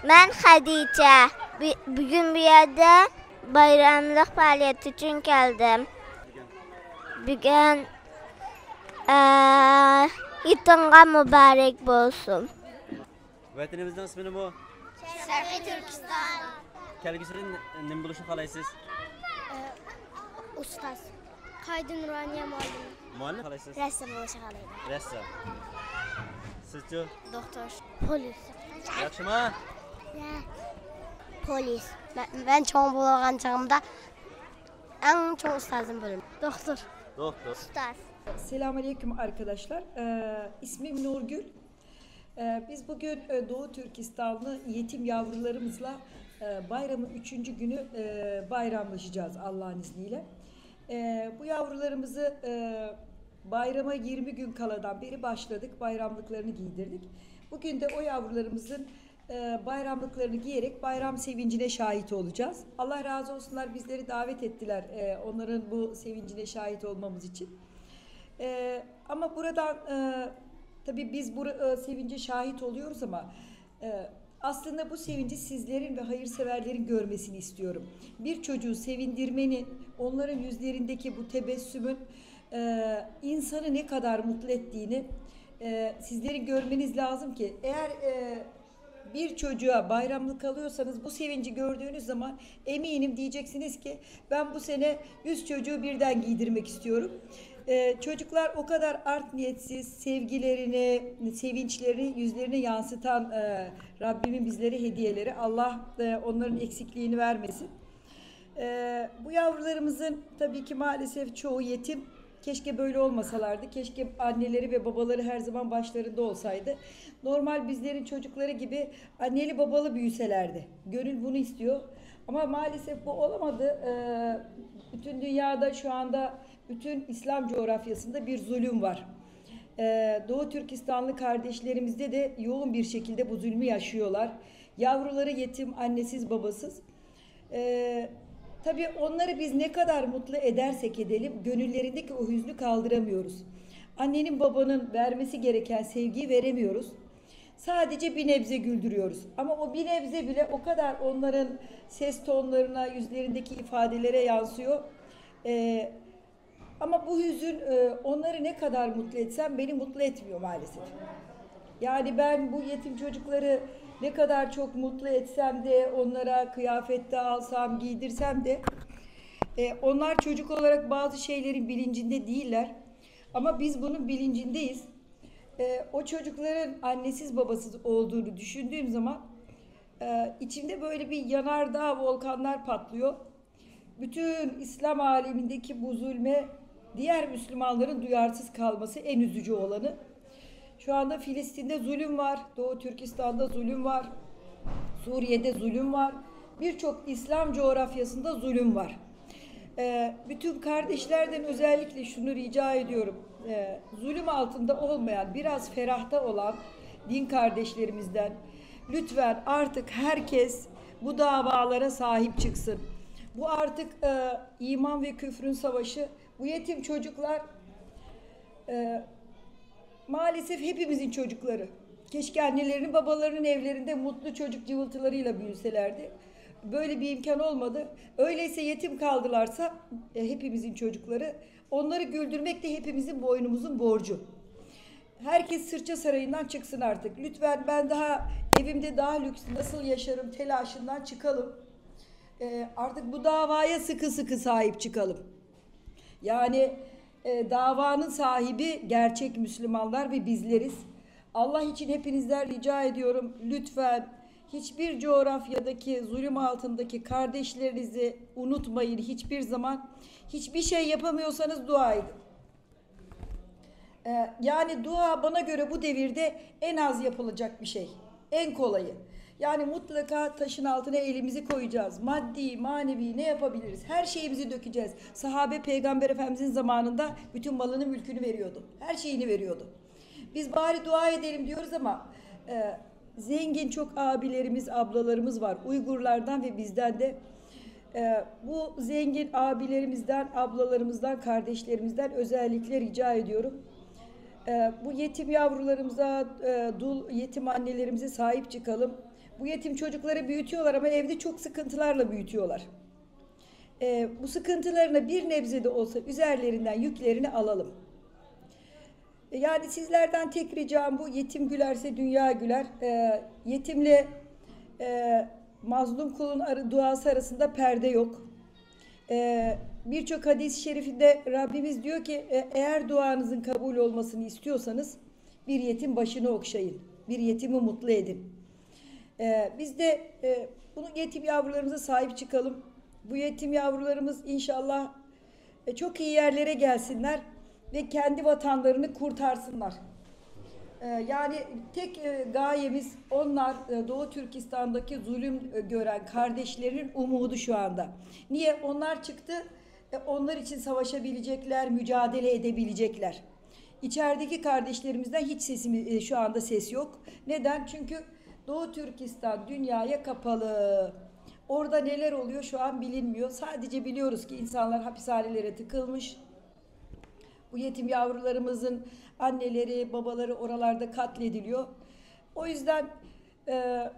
Ben Hadice. Bugün bir yerde bayramlık faaliyeti için geldim. Bugün itinga mübarek olsun. Vatanimizin ismi nima? Sharqiy Turkiston. Kelgusida nima bo'lishni xohlaysiz? Ustoz. Qoida Nuroniya muallim. Muallim xohlaysiz? Rassom bo'lishni xohlayman. Rassom. Sizchi? Doktor. Polis. Yaxshimi? Polis. Ben çoğun bulağan çağımda en çok ustazım bölüm. Doktor. Doktor. Ustaz. Selamünaleyküm arkadaşlar. İsmim Nurgül. Biz bugün Doğu Türkistanlı yetim yavrularımızla bayramın 3. günü bayramlaşacağız Allah'ın izniyle. Bu yavrularımızı bayrama 20 gün kaladan beri başladık. Bayramlıklarını giydirdik. Bugün de o yavrularımızın bayramlıklarını giyerek bayram sevincine şahit olacağız. Allah razı olsunlar, bizleri davet ettiler onların bu sevincine şahit olmamız için. Ama buradan tabii biz bu sevince şahit oluyoruz ama aslında bu sevinci sizlerin ve hayırseverlerin görmesini istiyorum. Bir çocuğu sevindirmenin, onların yüzlerindeki bu tebessümün insanı ne kadar mutlu ettiğini sizlerin görmeniz lazım ki eğer bir çocuğa bayramlık alıyorsanız bu sevinci gördüğünüz zaman eminim diyeceksiniz ki ben bu sene 100 çocuğu birden giydirmek istiyorum. Çocuklar o kadar art niyetsiz, sevgilerini, sevinçlerini yüzlerine yansıtan Rabbimin bizlere hediyeleri. Allah onların eksikliğini vermesin. Bu yavrularımızın tabii ki maalesef çoğu yetim. Keşke böyle olmasalardı. Keşke anneleri ve babaları her zaman başlarında olsaydı. Normal bizlerin çocukları gibi anneli babalı büyüselerdi. Gönül bunu istiyor. Ama maalesef bu olamadı. Bütün dünyada şu anda, bütün İslam coğrafyasında bir zulüm var. Doğu Türkistanlı kardeşlerimizde de yoğun bir şekilde bu zulmü yaşıyorlar. Yavruları yetim, annesiz, babasız. Tabii onları biz ne kadar mutlu edersek edelim, gönüllerindeki o hüznü kaldıramıyoruz. Annenin babanın vermesi gereken sevgiyi veremiyoruz. Sadece bir nebze güldürüyoruz. Ama o bir nebze bile o kadar onların ses tonlarına, yüzlerindeki ifadelere yansıyor. Ama bu hüzün onları ne kadar mutlu etsem beni mutlu etmiyor maalesef. Yani ben bu yetim çocukları ne kadar çok mutlu etsem de onlara kıyafette alsam, giydirsem de onlar çocuk olarak bazı şeylerin bilincinde değiller. Ama biz bunun bilincindeyiz. O çocukların annesiz babasız olduğunu düşündüğüm zaman içimde böyle bir yanardağ volkanlar patlıyor. Bütün İslam alemindeki bu zulme diğer Müslümanların duyarsız kalması en üzücü olanı. Şu anda Filistin'de zulüm var, Doğu Türkistan'da zulüm var, Suriye'de zulüm var, birçok İslam coğrafyasında zulüm var. Bütün kardeşlerden özellikle şunu rica ediyorum, zulüm altında olmayan, biraz ferahta olan din kardeşlerimizden lütfen artık herkes bu davalara sahip çıksın. Bu artık iman ve küfrün savaşı. Bu yetim çocuklar maalesef hepimizin çocukları. Keşke annelerinin babalarının evlerinde mutlu çocuk cıvıltılarıyla büyüselerdi. Böyle bir imkan olmadı. Öyleyse yetim kaldılarsa hepimizin çocukları. Onları güldürmek de hepimizin boynumuzun borcu. Herkes sırça sarayından çıksın artık. Lütfen ben daha evimde daha lüks nasıl yaşarım telaşından çıkalım. Artık bu davaya sıkı sıkı sahip çıkalım. Yani davanın sahibi gerçek Müslümanlar ve bizleriz. Allah için hepinizden rica ediyorum. Lütfen hiçbir coğrafyadaki zulüm altındaki kardeşlerinizi unutmayın hiçbir zaman. Hiçbir şey yapamıyorsanız dua edin. Yani dua bana göre bu devirde en az yapılacak bir şey. En kolayı. Yani mutlaka taşın altına elimizi koyacağız. Maddi, manevi ne yapabiliriz? Her şeyimizi dökeceğiz. Sahabe Peygamber Efendimizin zamanında bütün malını mülkünü veriyordu. Her şeyini veriyordu. Biz bari dua edelim diyoruz ama zengin çok abilerimiz, ablalarımız var. Uygurlardan ve bizden de. Bu zengin abilerimizden, ablalarımızdan, kardeşlerimizden özellikle rica ediyorum. Bu yetim yavrularımıza, dul yetim annelerimize sahip çıkalım. Bu yetim çocukları büyütüyorlar ama evde çok sıkıntılarla büyütüyorlar. Bu sıkıntılarına bir nebze de olsa üzerlerinden yüklerini alalım. Yani sizlerden tek ricam bu, yetim gülerse dünya güler. Yetimle mazlum kulun duası arasında perde yok. Birçok hadis-i şerifinde Rabbimiz diyor ki eğer duanızın kabul olmasını istiyorsanız bir yetim başını okşayın, bir yetimi mutlu edin. Biz de bunu yetim yavrularımıza sahip çıkalım. Bu yetim yavrularımız inşallah çok iyi yerlere gelsinler ve kendi vatanlarını kurtarsınlar. Yani tek gayemiz onlar Doğu Türkistan'daki zulüm gören kardeşlerinin umudu şu anda. Niye? Onlar çıktı, onlar için savaşabilecekler, mücadele edebilecekler. İçerideki kardeşlerimizden hiç şu anda ses yok. Neden? Çünkü Doğu Türkistan dünyaya kapalı. Orada neler oluyor şu an bilinmiyor. Sadece biliyoruz ki insanlar hapishanelere tıkılmış. Bu yetim yavrularımızın anneleri, babaları oralarda katlediliyor. O yüzden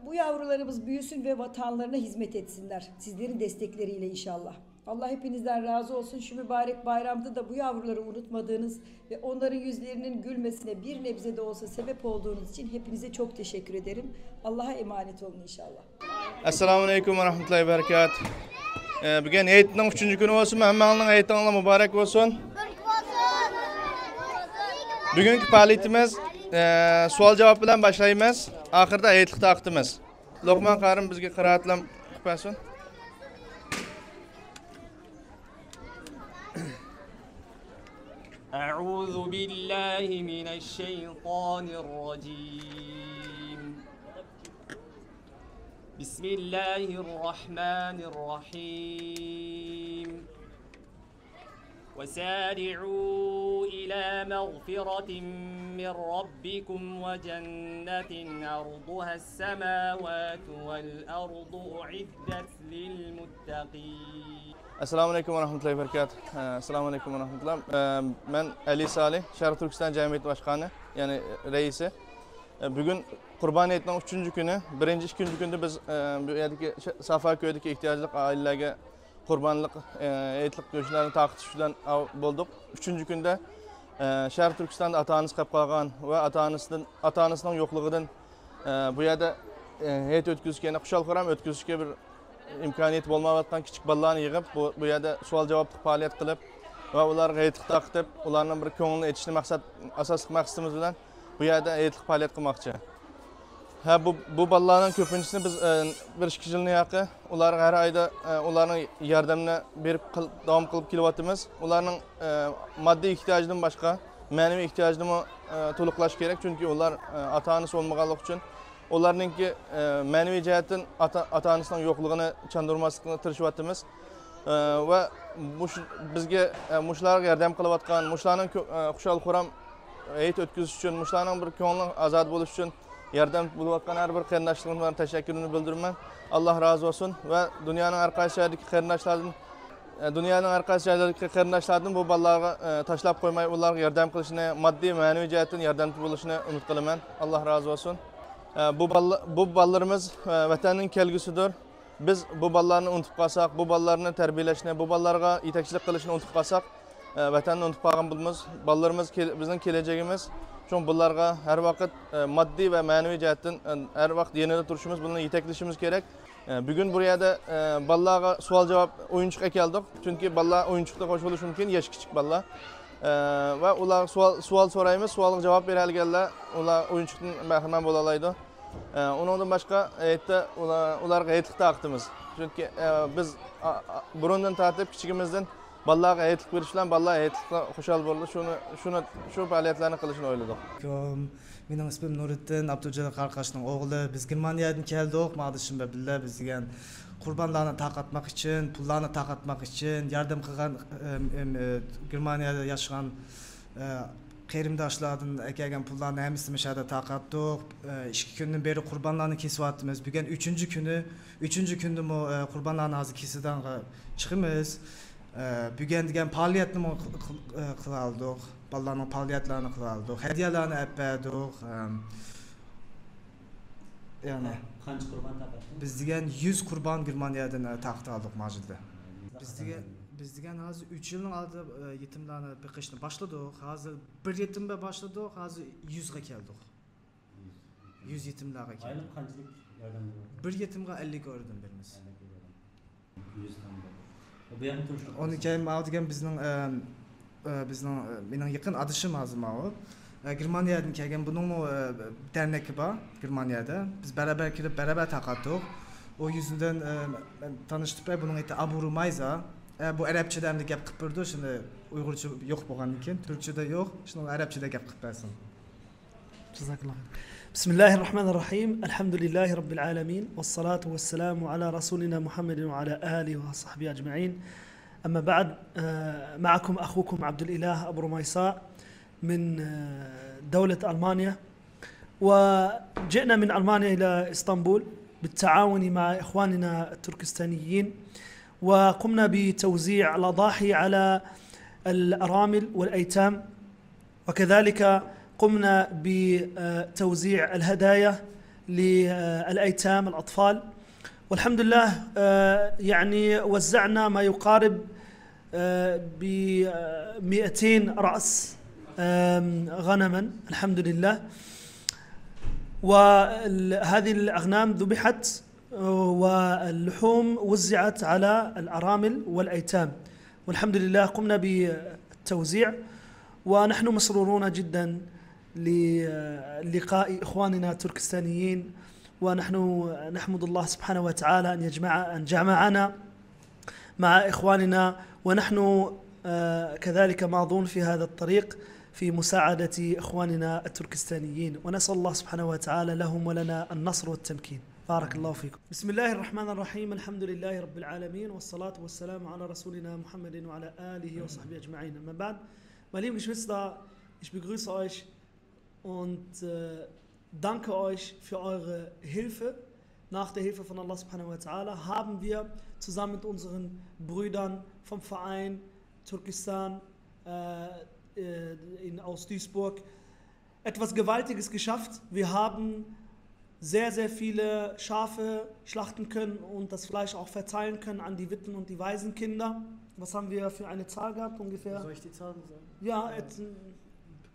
bu yavrularımız büyüsün ve vatanlarına hizmet etsinler. Sizlerin destekleriyle inşallah. Allah hepinizden razı olsun. Şu mübarek bayramda da bu yavruları unutmadığınız ve onların yüzlerinin gülmesine bir nebze de olsa sebep olduğunuz için hepinize çok teşekkür ederim. Allah'a emanet olun inşallah. Assalamu alaikum ve rahmetullahi ve berekatuhu. Bugün Eğitim'nin 3. günü olsun. Hemmeğinin eğitimine mübarek olsun. Bugünkü faaliyetimiz sual cevap bilen başlayımız. Ahırda eğitim taktımız. Lokman Karim bizge kıraatlam kıpasın. أعوذ بالله من الشيطان الرجيم بسم الله الرحمن الرحيم وسارعوا إلى مغفرة من ربكم وجنة عرضها السماوات والأرض أعدت للمتقين. Assalamu alaikum ve rahmetullahi ve berekatuhu. Assalamu alaikum ve rahmetullah. Ben Ali Salih, Şarkı Türkistan Cemiyeti Başkanı, yani reisi. Bugün Kurban Eğitim'nin 3. günü, birinci, ikinci günde biz bu yerdeki Safaköy'deki ihtiyaçlı ailelerge kurbanlık, eğitim göçlerini takipçilerden bulduk. 3. günde Şarkı Türkistan'da atanız kapkagan ve atanısının yokluğundan bu yerde heyet ötküzüskene, kuşal kuram ötküzüske bir imkaniyeti olmayotgan kichik balalarni yig'ib bu yerda savol javoblik faoliyat qilib va ularga etik taqtib ularning bir ko'nglini etishni asosiy maqsadimiz bilan bu yerda etik faoliyat qilmoqchi. Bu balalarning ko'pinchisini biz bir 2 yilni yaqi ularga har oyda ularning yordamini berib davom qilib kelyapmiz. Ularning moddiy ehtiyojidan boshqa ma'naviy ehtiyojini to'liqlash kerak, chunki ular ota-onasi bo'lmaganligi uchun ularninki ma'naviy jihatdan ota-onasining yo'qligini chandurmaslikni tirishayapmiz va bizga mushlarga yordam qilayotgan, mushlarning xushal xuram e'it o'tkazish uchun, mushlarning bir ko'ngli azod bo'lish uchun yordam bo'layotgan har bir qarindoshlarimga tashakkurimni bildiraman. Alloh rozi bo'lsin va dunyoning har qaysi joylaridagi qarindoshlardan bu bolalarga tashlab qo'ymay, ularga yordam qilishni, moddiy ma'naviy jihatdan yordamchi bo'lishini umid qilaman. Alloh rozi bo'lsin. Bu balalarımız vatanın kelgüsüdür. Biz bu balalarını unutup kalsak, bu balalarını terbiyeleşine, bu balalarga yetekçilik kılışını unutup kalsak, vatanını unutup kalgan bulmamız, balalarımız bizim geleceğimiz. Çünkü bunlarga her vakit maddi ve manevi cihetten her vakit yenide duruşumuz, bunu yetekleşimiz gerek. Bugün buraya da balalarga sual cevap oyuncuk geldik. Çünkü balalar oyuncukta koşuluş mümkün, yaş küçük balalar. Ve ular sual sorayımız, sualın cevap verilgeler, ular oyuncuktan bahriman bolalaydı. Ondan başka ularga etik taqtımız. Çünkü biz burundan tartib kichigimizdan balalarga etik berish bilan balalar etikda xushal bo'ldi. Shu faoliyatlarni qilishni o'yladik. Mening ismim Nuriddin Abdujalla Qarqashning o'g'li. Biz Germaniyadan keldik, maqdishim bilan biz degan qurbanlarni taqatmak için, pullarni taqatmak için yardım qilgan Germaniyada yaşayan qarindoshlardan kelgan pullarni hammasini shada taqatdik. 2 kundan beri qurbanlarni kesyapmiz. Bugun 3. kuni. 3. kunda mu qurbanlarni hozir kesidan chiqamiz. Bugun degan faoliyatni qila oldik. Bolalarning faoliyatlarini qila oldik. Hadiyalarni olib berdik. Yani Qancha qurban taqatdingiz? biz degan 100 qurban Germaniyadan taqdi oldik majilda. Biz degan hozir 3 yilning oldida yetimlarni biqishni boshladik. Hozir bir yetimga boshladik, hozir 100 ga keldik. 100 yetimlarga keldik. Aylık qanchalik yordam beradi? Bir yetimga 50 ga o'rdan beramiz. 100 tam bor. Bu ham turishdi. Onu keyin ma degan bizning mening yaqin adishim hozir ma u. Germaniyadan kelgan buning derneki bor Germaniyada. Biz beraber kirib beraber taqatdik. O yüzünden tanıştık ve bunun eti Abu Rumayza. Bu Arapçadan da gap qilib berdi. Shuni Uyg'urcha yo'q bo'lgandan keyin Turkchada yo'q. Shuni Arapchada gap qilib bersin. Jazakallah. Bismillahirrahmanirrahim. Elhamdülillahi Rabbil alamin. Vessalatu vesselamu ala Rasulina Muhammedin ve ala alihi ve sahbihi ecma'in. Amma ba'd, معكم أخوكم عبد الإله أبو رميصاء من دولة ألمانيا. وجئنا من ألمانيا إلى إسطنبول بالتعاون مع إخواننا التركستانيين، وقمنا بتوزيع الأضاحي على الأرامل والأيتام، وكذلك قمنا بتوزيع الهدايا للأيتام الأطفال. والحمد لله يعني وزعنا ما يقارب ب200 رأس غنما الحمد لله. وهذه الأغنام ذبحت واللحوم وزعت على الأرامل والأيتام، والحمد لله قمنا بالتوزيع. ونحن مسرورون جدا للقاء إخواننا التركستانيين، ونحن نحمد الله سبحانه وتعالى أن جمعنا مع إخواننا، ونحن كذلك ماضون في هذا الطريق في مساعدة إخواننا التركستانيين، ونسأل الله سبحانه وتعالى لهم ولنا النصر والتمكين. بارك الله فيكم. بسم الله الرحمن الرحيم. الحمد لله رب العالمين، والصلاة والسلام على رسولنا Muhammad وعلى آله وصحبه أجمعين. أما بعد, meine lieben Geschwister, ich begrüße euch und danke euch für eure Hilfe. Nach der Hilfe von Allah subhanahu wa ta'ala haben wir zusammen mit unseren Brüdern vom Verein Turkestan aus Duisburg etwas Gewaltiges geschafft. Wir haben sehr, sehr viele Schafe schlachten können und das Fleisch auch verteilen können an die Witwen und die Waisenkinder. Was haben wir für eine Zahl gehabt ungefähr? Soll ich die Zahlen sagen? Ja,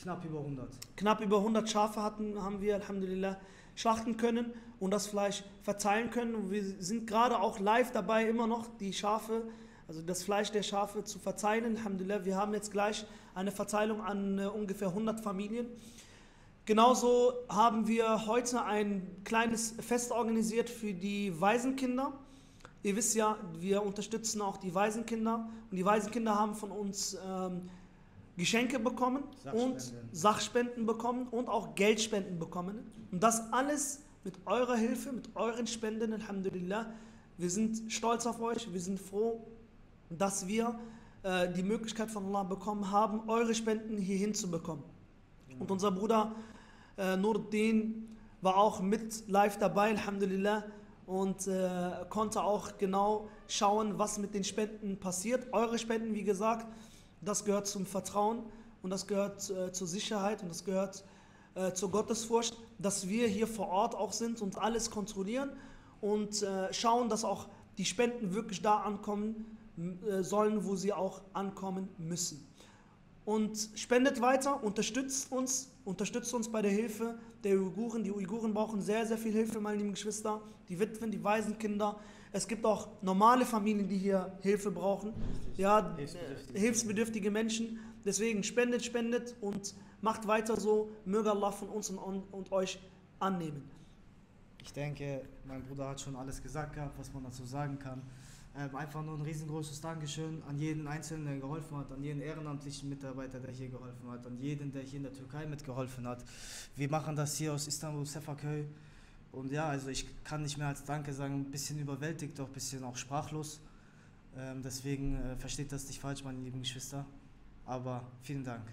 Knapp über 100. Knapp über 100 Schafe haben wir, Alhamdulillah, schlachten können und das Fleisch verteilen können. Und wir sind gerade auch live dabei, immer noch die Schafe, also das Fleisch der Schafe zu verteilen. Alhamdulillah, wir haben jetzt gleich eine Verteilung an ungefähr 100 Familien. Genauso haben wir heute ein kleines Fest organisiert für die Waisenkinder. Ihr wisst ja, wir unterstützen auch die Waisenkinder und die Waisenkinder haben von uns Geschenke bekommen und Sachspenden bekommen und auch Geldspenden bekommen. Und das alles mit eurer Hilfe, mit euren Spenden, Alhamdulillah. Wir sind stolz auf euch, wir sind froh, dass wir die Möglichkeit von Allah bekommen haben, eure Spenden hierhin zu bekommen. Und unser Bruder Nurdin war auch mit live dabei, Alhamdulillah, und konnte auch genau schauen, was mit den Spenden passiert. Eure Spenden, wie gesagt, das gehört zum Vertrauen und das gehört zur Sicherheit und das gehört zur Gottesfurcht, dass wir hier vor Ort auch sind und alles kontrollieren und schauen, dass auch die Spenden wirklich da ankommen sollen, wo sie auch ankommen müssen. Und spendet weiter, unterstützt uns bei der Hilfe der Uiguren. Die Uiguren brauchen sehr, sehr viel Hilfe, meine lieben Geschwister. Die Witwen, die Waisenkinder. Es gibt auch normale Familien, die hier Hilfe brauchen. Ja, hilfsbedürftige Menschen. Deswegen spendet und macht weiter so. Möge Allah von uns und euch annehmen. Ich denke, mein Bruder hat schon alles gesagt gehabt, was man dazu sagen kann. Einfach nur ein riesengroßes Dankeschön an jeden Einzelnen, der geholfen hat, an jeden ehrenamtlichen Mitarbeiter, der hier geholfen hat, an jeden, der hier in der Türkei mitgeholfen hat. Wir machen das hier aus Istanbul, Sefaköy. Und ja, also ich kann nicht mehr als Danke sagen, ein bisschen überwältigt, doch ein bisschen auch sprachlos. Deswegen versteht das nicht falsch, meine lieben Geschwister. Aber vielen Dank.